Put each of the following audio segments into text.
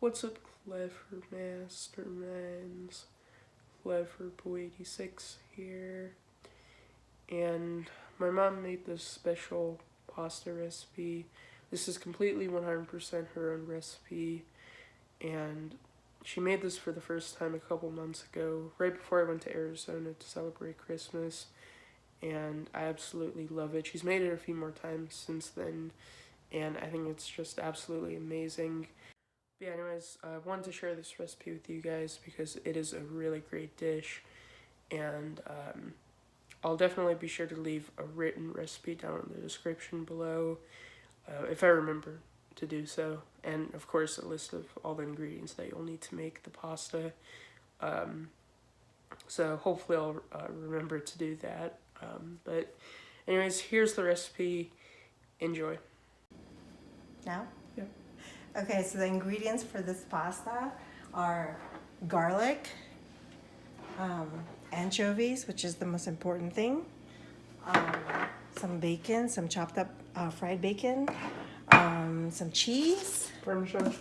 What's up, Clever Masterminds? Clever Boy 86 here. And my mom made this special pasta recipe. This is completely 100% her own recipe. And she made this for the first time a couple months ago, right before I went to Arizona to celebrate Christmas. And I absolutely love it. She's made it a few more times since then, and I think it's just absolutely amazing. But yeah, anyways, I wanted to share this recipe with you guys because it is a really great dish, and I'll definitely be sure to leave a written recipe down in the description below if I remember to do so, and of course a list of all the ingredients that you'll need to make the pasta. So hopefully I'll remember to do that. But anyways, here's the recipe. Enjoy. Now? Yeah. Okay, so the ingredients for this pasta are garlic, anchovies, which is the most important thing, some bacon, some chopped up fried bacon, some cheese, Parmesan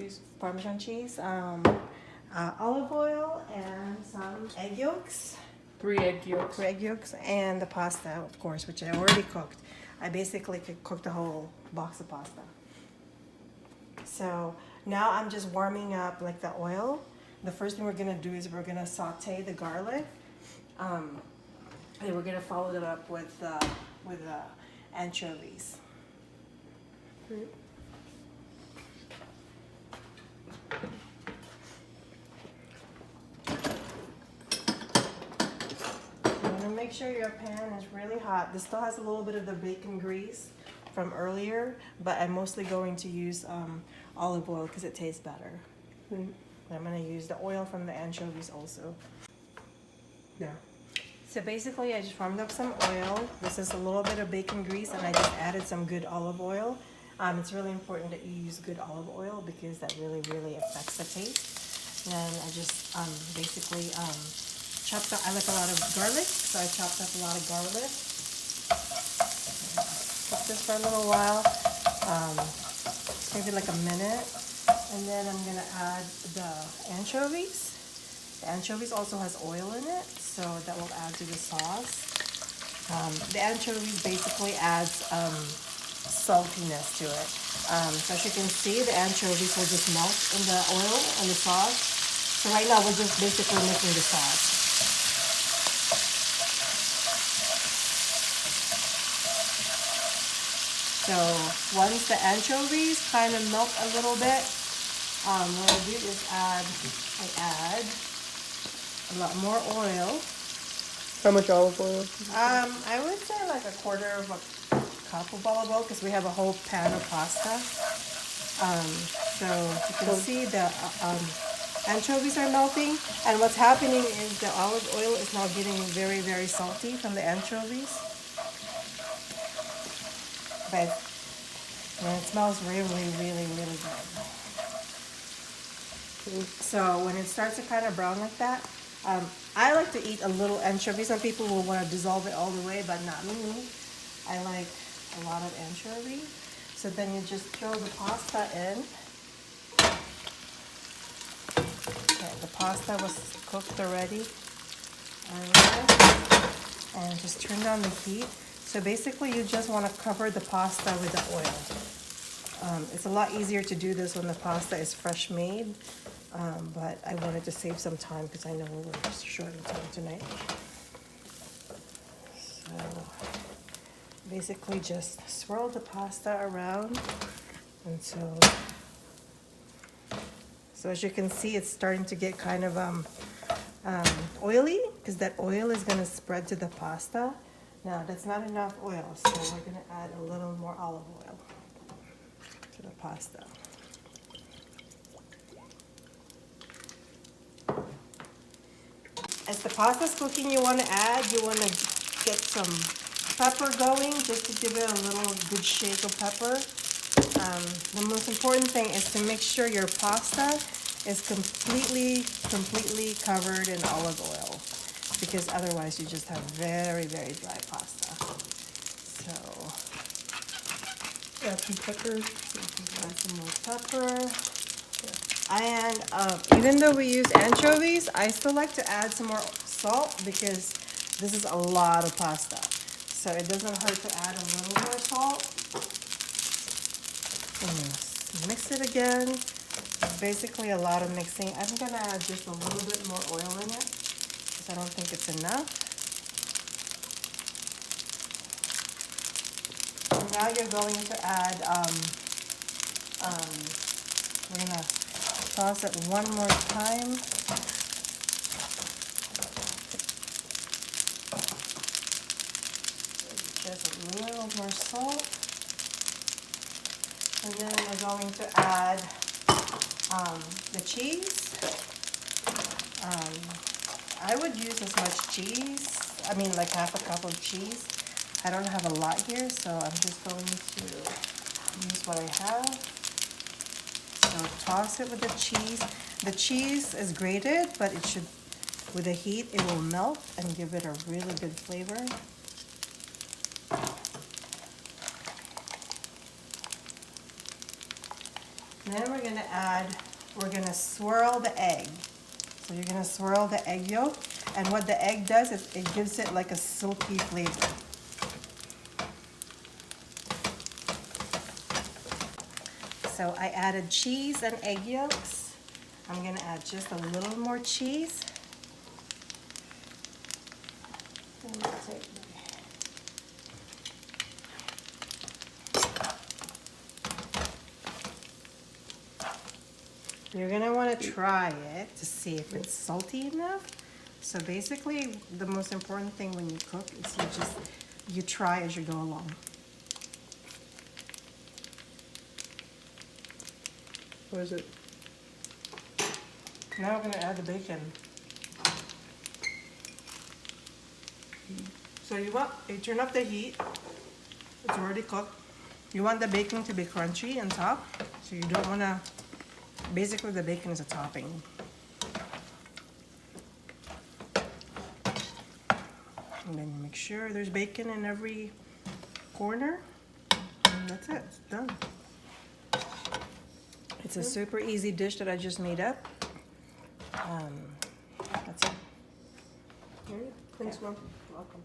cheese. Olive oil, and some egg yolks. 3 egg yolks. 3 egg yolks, and the pasta, of course, which I already cooked. I basically cooked a whole box of pasta. So now I'm just warming up like the oil. The first thing we're gonna do is we're gonna saute the garlic, and we're gonna follow it up with anchovies. Right. Make sure your pan is really hot. This still has a little bit of the bacon grease from earlier, but I'm mostly going to use olive oil because it tastes better. I'm going to use the oil from the anchovies also. Yeah. So basically I just warmed up some oil. This is a little bit of bacon grease, and I just added some good olive oil. It's really important that you use good olive oil because that really affects the taste. And I just basically chopped up. I like a lot of garlic, so I chopped up a lot of garlic. Cook this for a little while, maybe like a minute, and then I'm gonna add the anchovies. The anchovies also has oil in it, so that will add to the sauce. The anchovies basically adds saltiness to it. So as you can see, the anchovies will just melt in the oil and the sauce. So right now we're just basically making the sauce. So once the anchovies kind of melt a little bit, what I do is I add a lot more oil. How much olive oil? I would say like a quarter of a cup of olive oil because we have a whole pan of pasta. So you can see the anchovies are melting, and what's happening is the olive oil is now getting very salty from the anchovies. But it smells really good. So when it starts to kind of brown like that, I like to eat a little anchovy. Some people will want to dissolve it all the way, but not me. I like a lot of anchovy. So then you just throw the pasta in. Okay, the pasta was cooked already. And just turn down the heat. So basically you just want to cover the pasta with the oil. It's a lot easier to do this when the pasta is fresh made, but I wanted to save some time because I know we're just short on time tonight. So basically just swirl the pasta around, and so as you can see, it's starting to get kind of oily because that oil is going to spread to the pasta. Now that's not enough oil, so we're going to add a little more olive oil to the pasta. As the pasta's cooking, you want to get some pepper going, just to give it a little good shake of pepper. The most important thing is to make sure your pasta is completely covered in olive oil, because otherwise you just have very dry pasta. So Add some pepper. add some more pepper. Yeah. And even though we use anchovies, I still like to add some more salt because this is a lot of pasta. So it doesn't hurt to add a little more salt. Mix it again. It's basically a lot of mixing. I'm gonna add just a little bit more oil in it because I don't think it's enough. And now you're going to add, we're gonna toss it one more time. Just a little more salt. And then we're going to add the cheese. I would use as much cheese, I mean like half a cup of cheese. I don't have a lot here, so I'm just going to use what I have. So toss it with the cheese. The cheese is grated, but it should, with the heat, it will melt and give it a really good flavor. Then we're gonna swirl the egg. So you're gonna swirl the egg yolk, and what the egg does is it gives it like a silky flavor. So I added cheese and egg yolks. I'm gonna add just a little more cheese. You're gonna wanna try it to see if it's salty enough. So basically, the most important thing when you cook is you try as you go along. What is it? Now we're gonna add the bacon. So you turn up the heat. It's already cooked. You want the bacon to be crunchy on top, so you don't wanna. Basically, the bacon is a topping. And then you make sure there's bacon in every corner. And that's it, it's done. It's a super easy dish that I just made up. That's it. Thanks, Mom. Welcome.